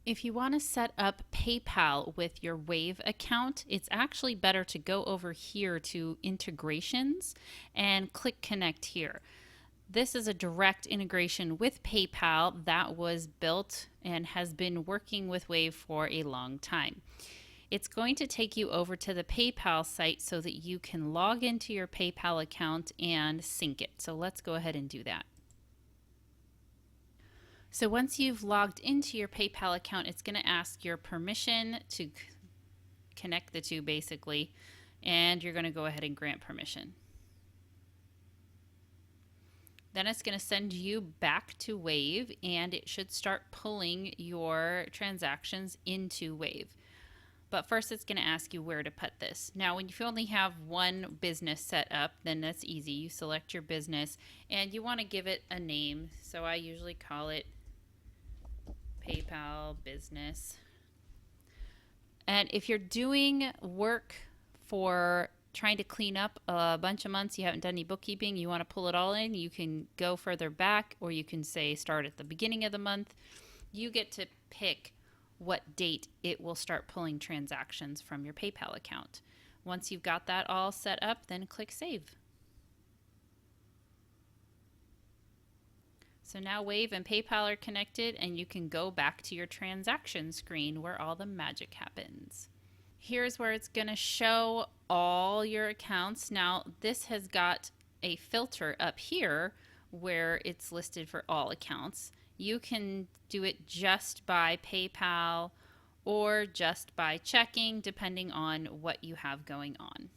If you want to set up PayPal with your Wave account, it's actually better to go over here to integrations and click connect here. This is a direct integration with PayPal that was built and has been working with Wave for a long time. It's going to take you over to the PayPal site so that you can log into your PayPal account and sync it. So let's go ahead and do that. So once you've logged into your PayPal account, it's going to ask your permission to connect the two basically, and you're going to go ahead and grant permission. Then it's going to send you back to Wave, and it should start pulling your transactions into Wave. But first it's going to ask you where to put this. Now when you only have one business set up, then that's easy. You select your business and you want to give it a name. So I usually call it PayPal Business. And if you're doing work for trying to clean up a bunch of months, you haven't done any bookkeeping, you want to pull it all in, you can go further back, or you can say start at the beginning of the month. You get to pick what date it will start pulling transactions from your PayPal account. Once you've got that all set up, then click Save. So now Wave and PayPal are connected, and you can go back to your transaction screen where all the magic happens. Here's where it's going to show all your accounts. Now this has got a filter up here where it's listed for all accounts. You can do it just by PayPal or just by checking, depending on what you have going on.